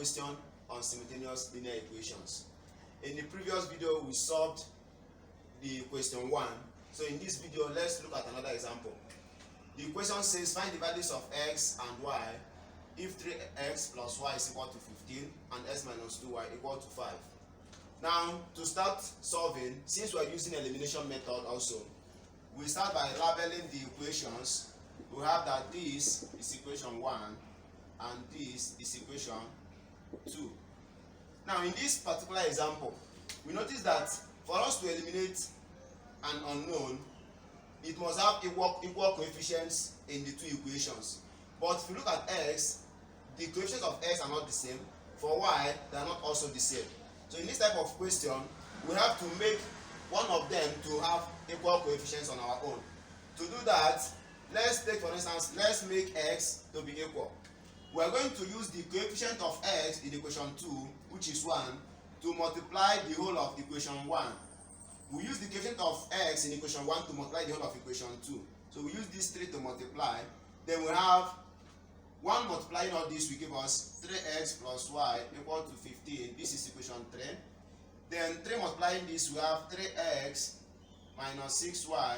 question on simultaneous linear equations. In the previous video, we solved the question 1. So in this video, let's look at another example. The question says find the values of x and y if 3x plus y is equal to 15 and x minus 2y equal to 5. Now, to start solving, since we are using elimination method also, we start by labeling the equations. We have that this is equation 1 and this is equation 2. Now, in this particular example, we notice that for us to eliminate an unknown, it must have equal coefficients in the two equations. But if you look at x, the coefficients of x are not the same. For y, they are not also the same. So in this type of question, we have to make one of them to have equal coefficients on our own. To do that, let's take, for instance, let's make x to be equal. We are going to use the coefficient of x in equation 2, which is 1, to multiply the whole of equation 1. We use the coefficient of x in equation 1 to multiply the whole of equation 2. So we use these 3 to multiply. Then we have 1 multiplying all this will give us 3x plus y equal to 15. This is equation 3. Then 3 multiplying this, we have 3x minus 6y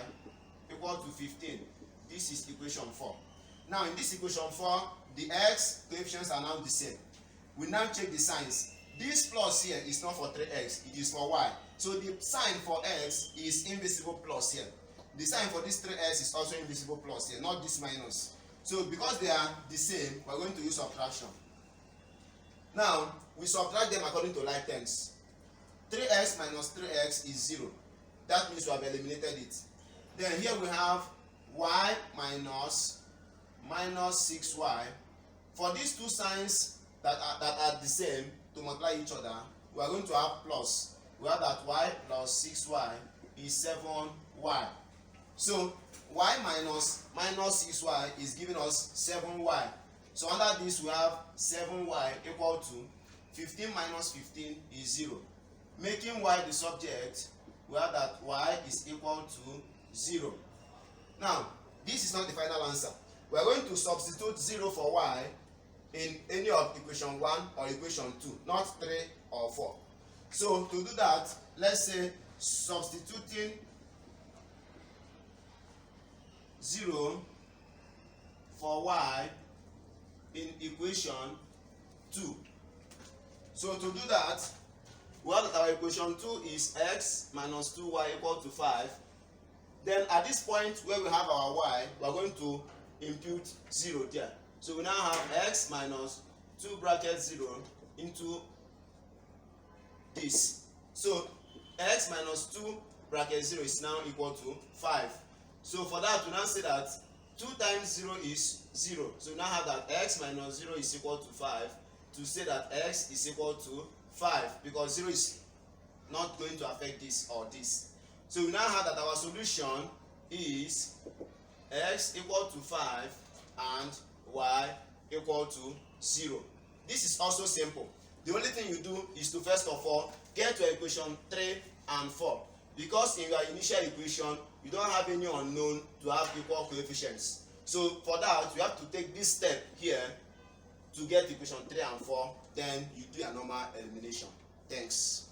equal to 15. This is equation 4. Now in this equation 4, the x coefficients are now the same. We now check the signs. This plus here is not for 3x, it is for y. So the sign for x is invisible plus here. The sign for this 3x is also invisible plus here, not this minus. So because they are the same, we are going to use subtraction. Now, we subtract them according to like terms. 3x minus 3x is 0. That means we have eliminated it. Then here we have y minus 6y. For these two signs that are the same, to multiply each other, we are going to have plus. We have that y plus 6y is 7y. So y minus 6y is giving us 7y. So under this we have 7y equal to 15 minus 15 is 0. Making y the subject, we have that y is equal to 0. Now, this is not the final answer. We are going to substitute 0 for y in any of equation 1 or equation 2, not 3 or 4. So to do that, let's say substituting 0 for y in equation 2. So to do that, we have that our equation 2 is x minus 2y equal to 5. Then at this point where we have our y, we are going to impute 0 there. So we now have x minus 2 bracket 0 into this. So x minus 2 bracket 0 is now equal to 5. So for that, we now say that 2 times 0 is 0. So we now have that x minus 0 is equal to 5. To say that x is equal to 5, because 0 is not going to affect this or this. So we now have that our solution is x equal to 5 and y equal to 0. This is also simple. The only thing you do is to first of all get to equation 3 and 4. Because in your initial equation, you don't have any unknown to have equal coefficients. So for that, you have to take this step here to get equation 3 and 4. Then you do a normal elimination. Thanks.